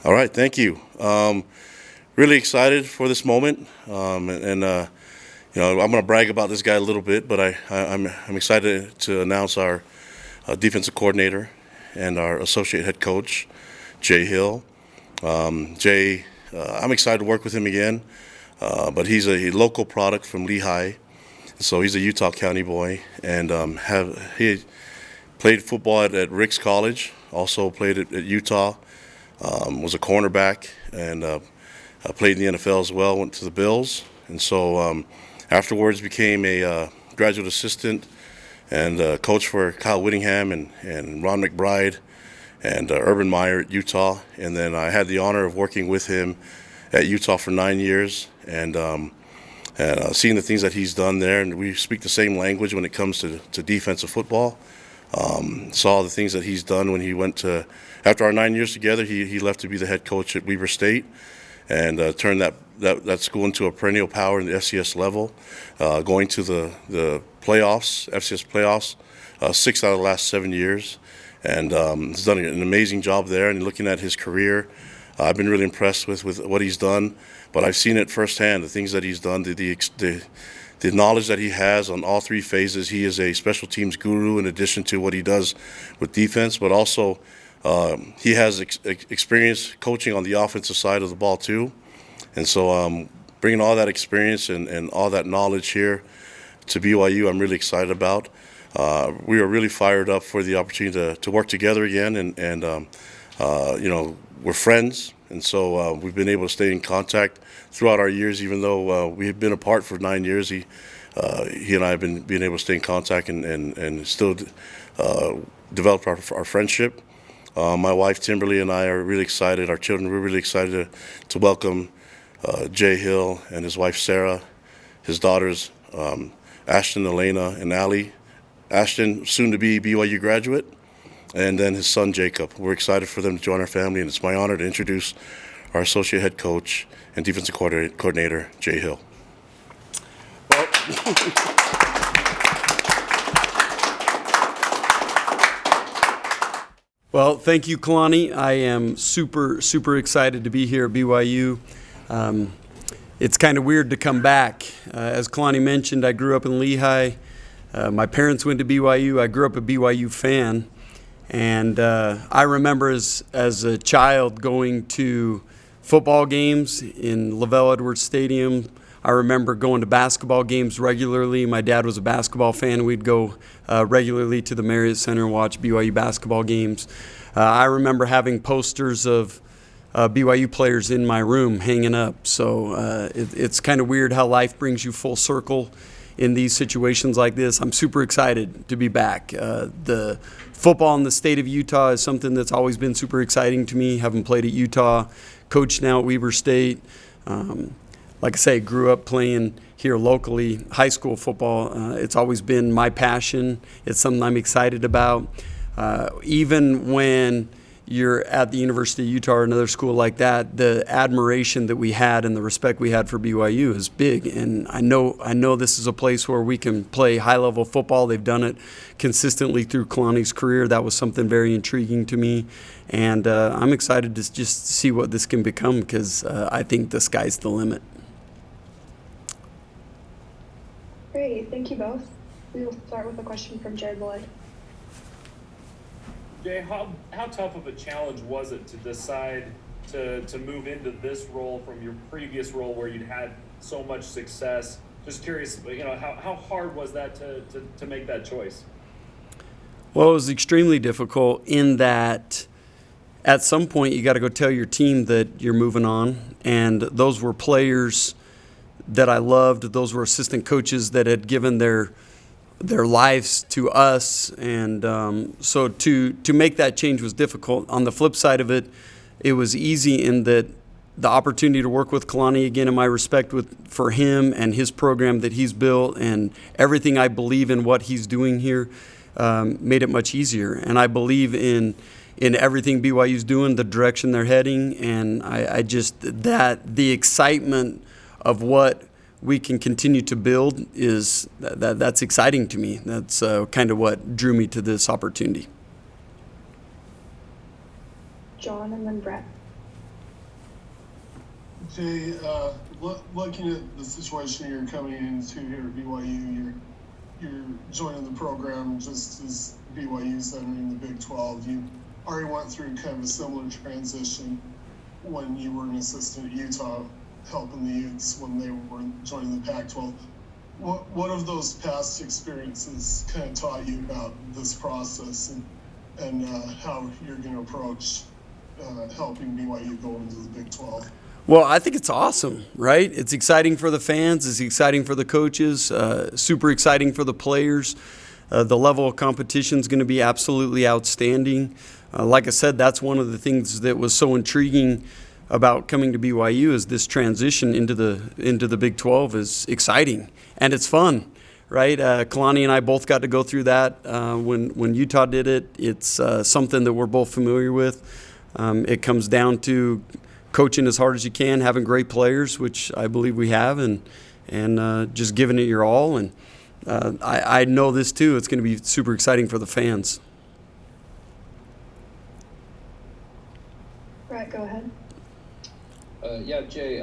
All right, thank you. Really excited for this moment, I'm going to brag about this guy a little bit, but I'm excited to announce our defensive coordinator and our associate head coach, Jay Hill. Jay, I'm excited to work with him again, but he's a local product from Lehigh, so he's a Utah County boy, and he played football at Ricks College, also played at Utah. Was a cornerback and played in the NFL as well. Went to the Bills, and so afterwards became a graduate assistant and coach for Kyle Whittingham and Ron McBride and Urban Meyer at Utah. And then I had the honor of working with him at Utah for 9 years and seeing the things that he's done there. And we speak the same language when it comes to defensive football. Saw the things that he's done when he went to, after our 9 years together, he left to be the head coach at Weber State and turned that school into a perennial power in the FCS level, going to the playoffs, FCS playoffs, 6 out of the last 7 years. And he's done an amazing job there. And looking at his career, I've been really impressed with what he's done, but I've seen it firsthand, the things that he's done, the knowledge that he has on all three phases. He is a special teams guru in addition to what he does with defense, but also he has experience coaching on the offensive side of the ball too. And so bringing all that experience and all that knowledge here to BYU, I'm really excited about. We are really fired up for the opportunity to work together again, and we're friends, and so we've been able to stay in contact throughout our years, even though we have been apart for 9 years. He and I have been able to stay in contact and still develop our friendship. My wife Timberly and I are really excited. Our children, we're really excited to welcome Jay Hill and his wife Sarah, his daughters Ashton, Elena, and Allie. Ashton, soon to be BYU graduate, and then his son Jacob. We're excited for them to join our family, and it's my honor to introduce our associate head coach and defensive coordinator, Jay Hill. Well, thank you, Kalani. I am super excited to be here at BYU. It's kind of weird to come back. As Kalani mentioned, I grew up in Lehigh. My parents went to BYU. I grew up a BYU fan. And I remember as a child going to football games in Lavelle Edwards Stadium. I remember going to basketball games regularly. My dad was a basketball fan. We'd go regularly to the Marriott Center and watch BYU basketball games. I remember having posters of BYU players in my room hanging up. So it's kind of weird how life brings you full circle in these situations like this. I'm super excited to be back. The football in the state of Utah is something that's always been super exciting to me. Having played at Utah, coached now at Weber State. Like I say, grew up playing here locally, high school football. It's always been my passion. It's something I'm excited about. Even when you're at the University of Utah or another school like that, the admiration that we had and the respect we had for BYU is big. And I know this is a place where we can play high-level football. They've done it consistently through Kalani's career. That was something very intriguing to me. And I'm excited to just see what this can become because I think the sky's the limit. Great, thank you both. We will start with a question from Jared Lloyd. Jay, how tough of a challenge was it to decide to move into this role from your previous role where you'd had so much success? Just curious, how hard was that to make that choice? Well, it was extremely difficult in that at some point you got to go tell your team that you're moving on, and those were players that I loved. Those were assistant coaches that had given their lives to us, and so to make that change was difficult. On the flip side of it, it was easy in that the opportunity to work with Kalani again, in my respect for him and his program that he's built and everything I believe in what he's doing here made it much easier. And I believe in everything BYU's doing, the direction they're heading, and I just the excitement of what we can continue to build is that's exciting to me. That's kind of what drew me to this opportunity. John and then Brett. Jay, looking at the situation you're coming into here at BYU, you're joining the program just as BYU's entering the Big 12. You already went through kind of a similar transition when you were an assistant at Utah, helping the Utes when they were joining the Pac-12. What of those past experiences kind of taught you about this process and how you're going to approach helping BYU go into the Big 12? Well, I think it's awesome, right? It's exciting for the fans. It's exciting for the coaches. Super exciting for the players. The level of competition is going to be absolutely outstanding. Like I said, that's one of the things that was so intriguing about coming to BYU is this transition into the Big 12 is exciting and it's fun, right? Kalani and I both got to go through that when Utah did it. It's something that we're both familiar with. It comes down to coaching as hard as you can, having great players, which I believe we have, and just giving it your all. And I know this too. It's going to be super exciting for the fans. Brett, go ahead. Yeah, Jay,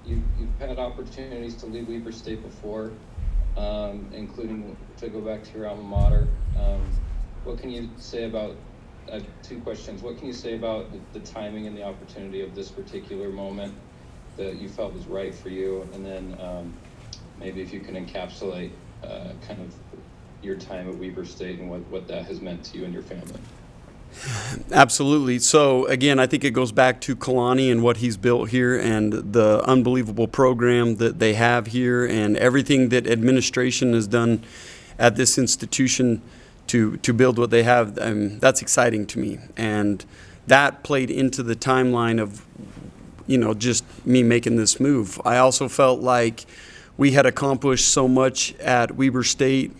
you've had opportunities to leave Weber State before, including to go back to your alma mater. What can you say about two questions? What can you say about the timing and the opportunity of this particular moment that you felt was right for you? And then maybe if you can encapsulate kind of your time at Weber State and what that has meant to you and your family. Absolutely. So, again, I think it goes back to Kalani and what he's built here and the unbelievable program that they have here and everything that administration has done at this institution to build what they have. That's exciting to me. And that played into the timeline of, just me making this move. I also felt like we had accomplished so much at Weber State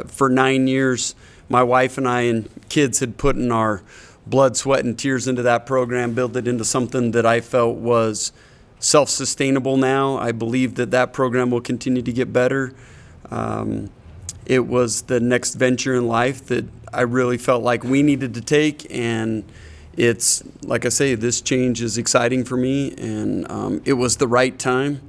for 9 years. My wife and I and kids had put in our blood, sweat, and tears into that program, built it into something that I felt was self-sustainable now. I believe that program will continue to get better. It was the next venture in life that I really felt like we needed to take, and it's, like I say, this change is exciting for me, and it was the right time,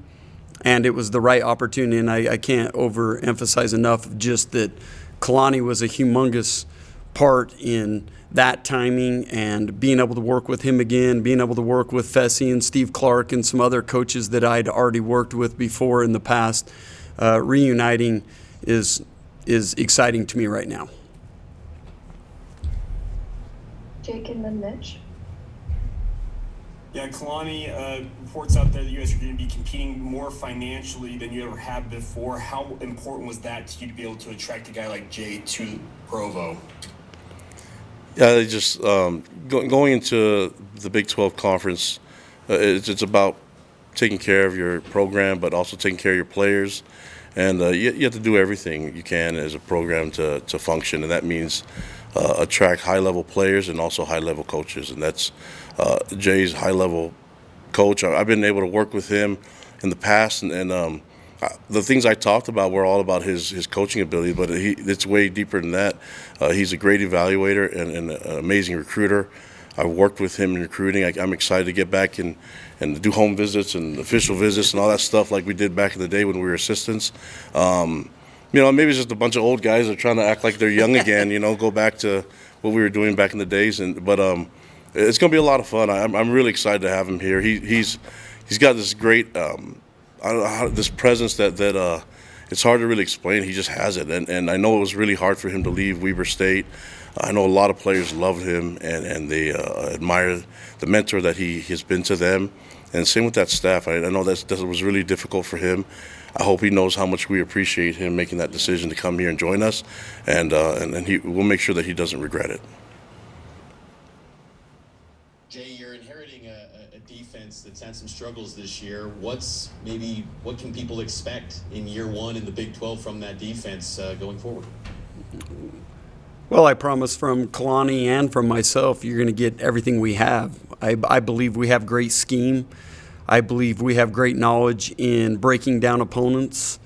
and it was the right opportunity, and I can't overemphasize enough just that Kalani was a humongous part in that timing and being able to work with him again, being able to work with Fessy and Steve Clark and some other coaches that I'd already worked with before in the past. Reuniting is exciting to me right now. Jake and then Mitch. Yeah, Kalani, reports out there that you guys are going to be competing more financially than you ever have before. How important was that to you to be able to attract a guy like Jay to Provo? Yeah, they just going into the Big 12 conference, it's about taking care of your program, but also taking care of your players. And you have to do everything you can as a program to function, and that means attract high-level players and also high-level coaches, and that's Jay's high-level coach. I've been able to work with him in the past, and the things I talked about were all about his coaching ability, but it's way deeper than that. He's a great evaluator and an amazing recruiter. I've worked with him in recruiting. I'm excited to get back and do home visits and official visits and all that stuff like we did back in the day when we were assistants. Maybe it's just a bunch of old guys that are trying to act like they're young again, go back to what we were doing back in the days. But it's going to be a lot of fun. I'm really excited to have him here. He's got this great this presence that it's hard to really explain. He just has it. And I know it was really hard for him to leave Weber State. I know a lot of players love him and they admire the mentor that he has been to them. And same with that staff. I know that was really difficult for him. I hope he knows how much we appreciate him making that decision to come here and join us. And we'll make sure that he doesn't regret it. Jay, you're inheriting a defense that's had some struggles this year. What can people expect in year one in the Big 12 from that defense going forward? Well, I promise from Kalani and from myself, you're going to get everything we have. I believe we have great scheme. I believe we have great knowledge in breaking down opponents.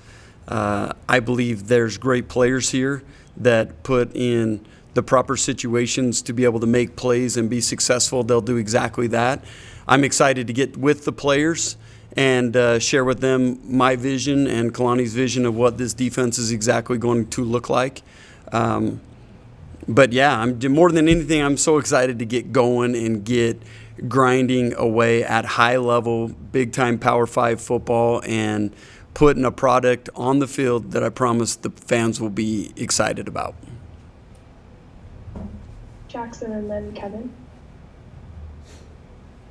I believe there's great players here that put in the proper situations to be able to make plays and be successful, they'll do exactly that. I'm excited to get with the players and share with them my vision and Kalani's vision of what this defense is exactly going to look like. But yeah, more than anything, I'm so excited to get going and get grinding away at high level, big time Power 5 football and putting a product on the field that I promise the fans will be excited about. Jackson and then Kevin.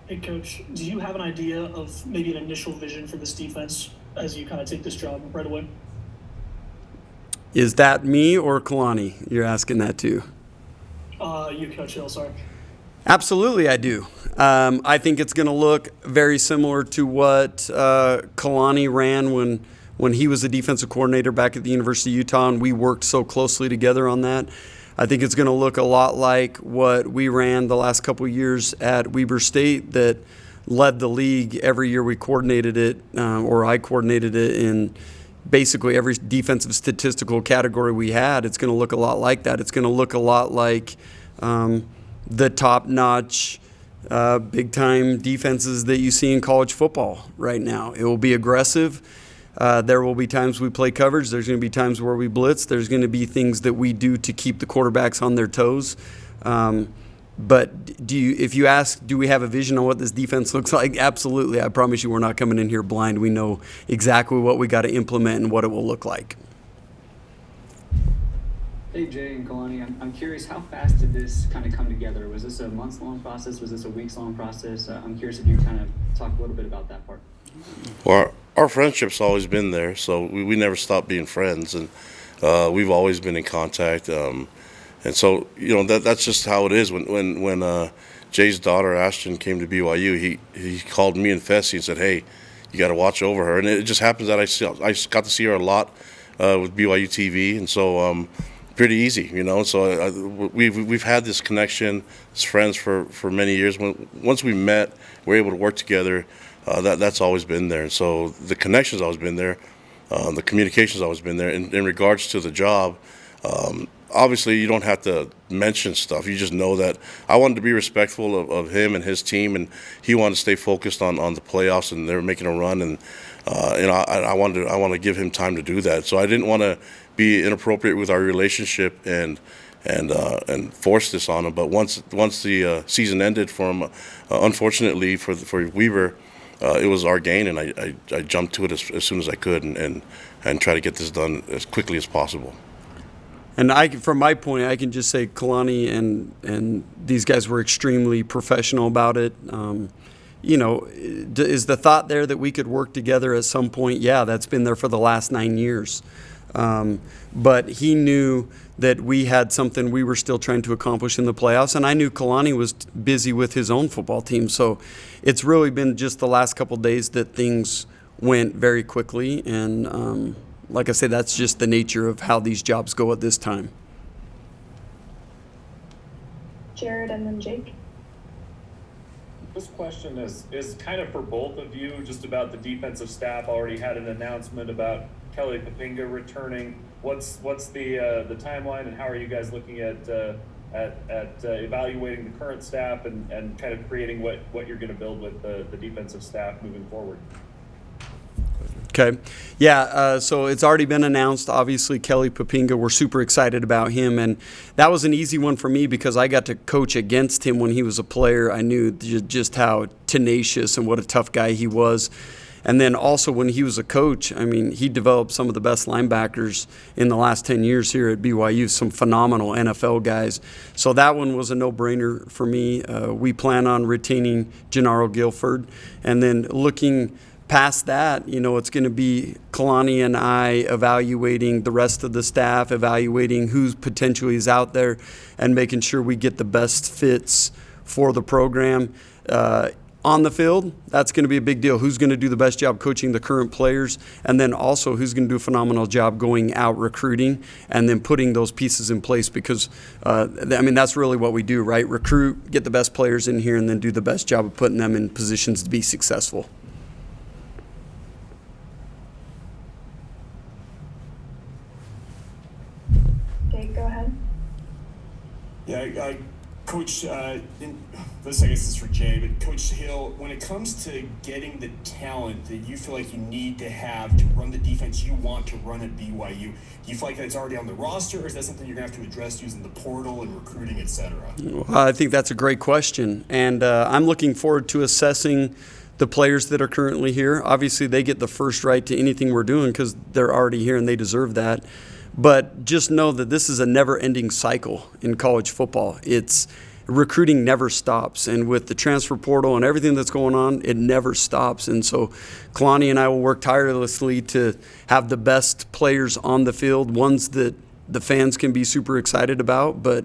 Hey, Coach, do you have an idea of maybe an initial vision for this defense as you kind of take this job right away? Is that me or Kalani? You're asking that too. You, Coach Hill, sorry. Absolutely, I do. I think it's going to look very similar to what Kalani ran when he was the defensive coordinator back at the University of Utah, and we worked so closely together on that. I think it's going to look a lot like what we ran the last couple of years at Weber State that led the league every year we coordinated it, or I coordinated it in basically every defensive statistical category we had. It's going to look a lot like that. It's going to look a lot like the top-notch, big-time defenses that you see in college football right now. It will be aggressive. There will be times we play coverage. There's going to be times where we blitz. There's going to be things that we do to keep the quarterbacks on their toes. But if you ask, do we have a vision on what this defense looks like? Absolutely. I promise you we're not coming in here blind. We know exactly what we got to implement and what it will look like. Hey, Jay and Kalani, I'm curious, how fast did this kind of come together? Was this a months-long process? Was this a weeks-long process? I'm curious if you kind of talk a little bit about that part. Well, our friendship's always been there, so we never stopped being friends, and we've always been in contact. And so, that's just how it is. When Jay's daughter Ashton came to BYU, he called me and Fessy and said, "Hey, you got to watch over her." And it just happens that I got to see her a lot with BYU TV, and so pretty easy, So we've had this connection as friends for many years. Once we met, we're able to work together. That's always been there. And so the connection's always been there. The communication's always been there. In regards to the job, obviously you don't have to mention stuff. You just know that I wanted to be respectful of him and his team, and he wanted to stay focused on the playoffs, and they were making a run, and I wanted to give him time to do that. So I didn't want to be inappropriate with our relationship and force this on him. But once the season ended for him, unfortunately for Weber, it was our gain, and I jumped to it as soon as I could and try to get this done as quickly as possible. And from my point, I can just say Kalani and these guys were extremely professional about it. Is the thought there that we could work together at some point? Yeah, that's been there for the last 9 years. But he knew that we had something we were still trying to accomplish in the playoffs, and I knew Kalani was busy with his own football team. So it's really been just the last couple of days that things went very quickly, and like I say, that's just the nature of how these jobs go at this time. Jared and then Jake. This question is kind of for both of you, just about the defensive staff. Already had an announcement about Kelly Papinga returning. What's the timeline, and how are you guys looking at evaluating the current staff and kind of creating what you're going to build with the defensive staff moving forward? Okay. Yeah, so it's already been announced. Obviously, Kelly Papinga, we're super excited about him. And that was an easy one for me because I got to coach against him when he was a player. I knew just how tenacious and what a tough guy he was. And then also when he was a coach, I mean, he developed some of the best linebackers in the last 10 years here at BYU, some phenomenal NFL guys. So that one was a no-brainer for me. We plan on retaining Gennaro Guilford. And then looking past that, it's going to be Kalani and I evaluating the rest of the staff, evaluating who potentially is out there, and making sure we get the best fits for the program. On the field, that's going to be a big deal. Who's going to do the best job coaching the current players, and then also who's going to do a phenomenal job going out recruiting and then putting those pieces in place because, that's really what we do, right? Recruit, get the best players in here, and then do the best job of putting them in positions to be successful. Okay, go ahead. Coach, I guess this is for Jay, but Coach Hill, when it comes to getting the talent that you feel like you need to have to run the defense you want to run at BYU, do you feel like that's already on the roster, or is that something you're going to have to address using the portal and recruiting, et cetera? I think that's a great question, and I'm looking forward to assessing the players that are currently here. Obviously, they get the first right to anything we're doing because they're already here and they deserve that. But just know that this is a never-ending cycle in college football. Recruiting never stops, and with the transfer portal and everything that's going on, it never stops. And so Kalani and I will work tirelessly to have the best players on the field, ones that the fans can be super excited about. But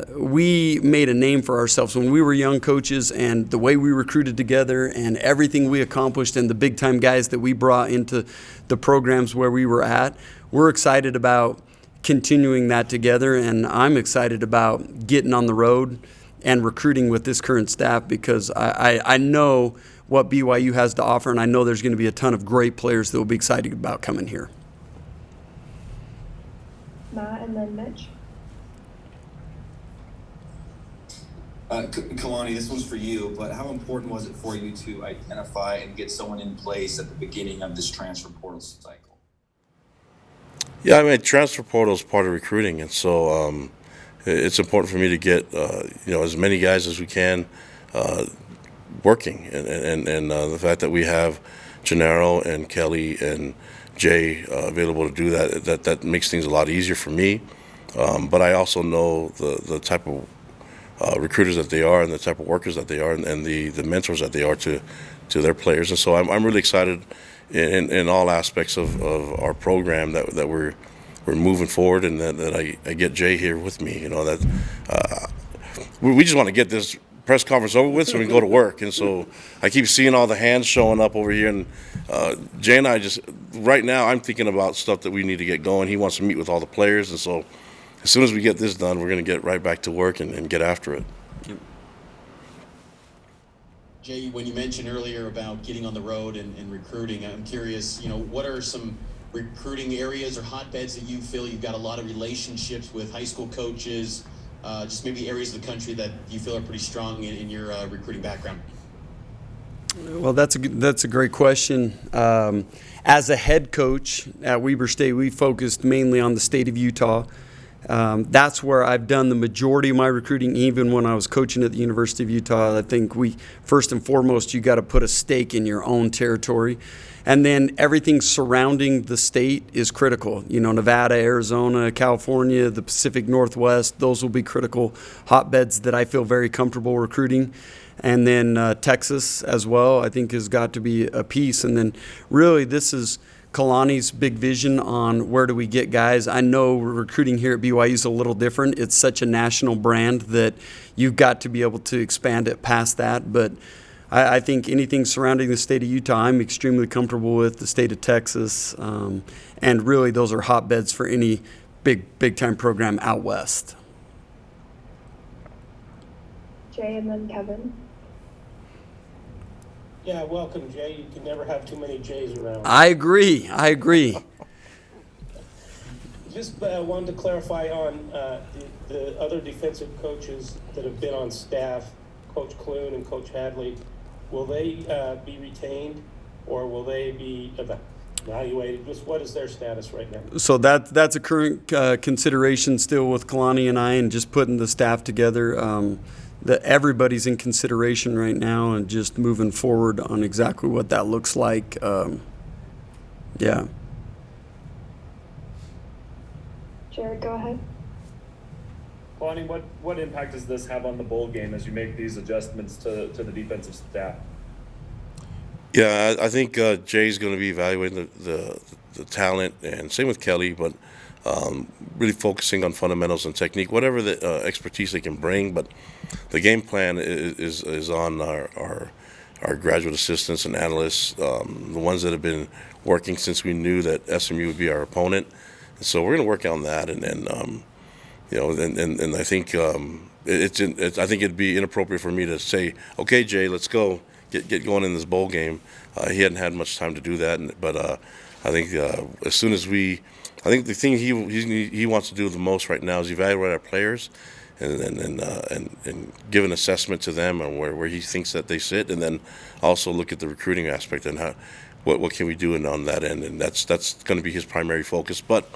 we made a name for ourselves when we were young coaches, and the way we recruited together and everything we accomplished and the big-time guys that we brought into the programs where we were at. We're excited about continuing that together, and I'm excited about getting on the road and recruiting with this current staff because I know what BYU has to offer, and I know there's going to be a ton of great players that will be excited about coming here. Matt and then Mitch. Kalani, this one's for you, but how important was it for you to identify and get someone in place at the beginning of this transfer portal cycle? Yeah, I mean, transfer portal is part of recruiting, and so it's important for me to get as many guys as we can working, and the fact that we have Gennaro and Kelly and Jay available to do that makes things a lot easier for me. But I also know the type of recruiters that they are and the type of workers that they are and the mentors that they are to their players, and so I'm really excited in all aspects of our program that we're moving forward, and that I get Jay here with me. We just want to get this press conference over with so we can go to work. And so I keep seeing all the hands showing up over here, and Jay and I right now I'm thinking about stuff that we need to get going. He wants to meet with all the players, and so as soon as we get this done, we're going to get right back to work and get after it. Jay, when you mentioned earlier about getting on the road and recruiting, I'm curious, what are some recruiting areas or hotbeds that you feel you've got a lot of relationships with high school coaches, just maybe areas of the country that you feel are pretty strong in your recruiting background? Well, that's a great question. As a head coach at Weber State, we focused mainly on the state of Utah. That's where I've done the majority of my recruiting, even when I was coaching at the University of Utah. I think first and foremost, you got to put a stake in your own territory. And then everything surrounding the state is critical. Nevada, Arizona, California, the Pacific Northwest, those will be critical hotbeds that I feel very comfortable recruiting. And then Texas as well, I think, has got to be a piece. And then really this is Kalani's big vision on where do we get guys. I know recruiting here at BYU is a little different. It's such a national brand that you've got to be able to expand it past that. But I think anything surrounding the state of Utah, I'm extremely comfortable with, the state of Texas. And really those are hotbeds for any big-time program out west. Jay and then Kevin. Yeah, welcome, Jay. You can never have too many Jays around. I agree. Just wanted to clarify on the other defensive coaches that have been on staff, Coach Clune and Coach Hadley. Will they be retained, or will they be evaluated? Just what is their status right now? So that's a current consideration still with Kalani and I, and just putting the staff together. That everybody's in consideration right now, and just moving forward on exactly what that looks like. Yeah. Jared, go ahead. Kalani, what impact does this have on the bowl game as you make these adjustments to the defensive staff? Yeah, I think Jay's going to be evaluating the talent, and same with Kelly, but really focusing on fundamentals and technique, whatever the expertise they can bring. But the game plan is on our graduate assistants and analysts, the ones that have been working since we knew that SMU would be our opponent. And so we're going to work on that, and I think I think it'd be inappropriate for me to say, okay, Jay, let's go get going in this bowl game. He hadn't had much time to do that, but I think as soon as I think the thing he wants to do the most right now is evaluate our players and give an assessment to them on where he thinks that they sit, and then also look at the recruiting aspect and what can we do on that end, and that's going to be his primary focus. But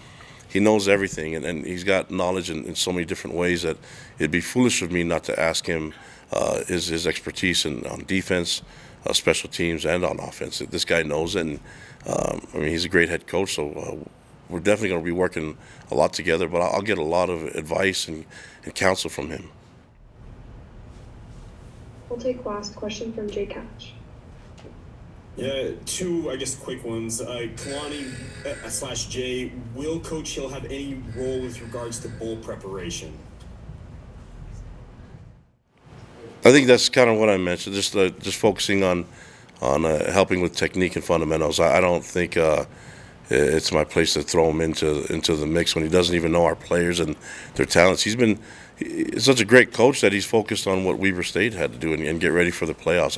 he knows everything, and he's got knowledge in so many different ways that it'd be foolish of me not to ask him his expertise on defense, special teams, and on offense. This guy knows it, and I mean, he's a great head coach, so we're definitely going to be working a lot together, but I'll get a lot of advice and counsel from him. We'll take last question from Jay Couch. Yeah, two, I guess, quick ones. Kalani / Jay, will Coach Hill have any role with regards to bowl preparation? I think that's kind of what I mentioned, just focusing on helping with technique and fundamentals. I don't think it's my place to throw him into the mix when he doesn't even know our players and their talents. He's such a great coach that he's focused on what Weber State had to do and get ready for the playoffs.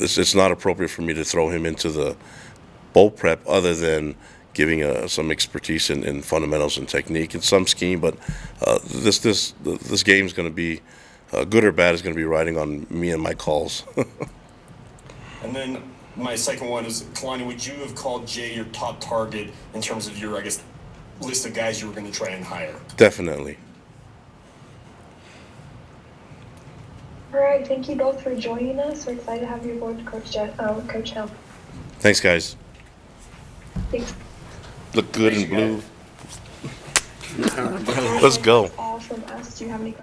It's not appropriate for me to throw him into the bowl prep other than giving some expertise in fundamentals and technique and some scheme. But this game is going to be good or bad is going to be riding on me and my calls. And then my second one is, Kalani, would you have called Jay your top target in terms of your, I guess, list of guys you were going to try and hire? Definitely. All right, thank you both for joining us. We're excited to have you aboard, Coach Hill. Thanks, guys. Thanks. Look good in blue. Let's go. All from us. Do you have any questions?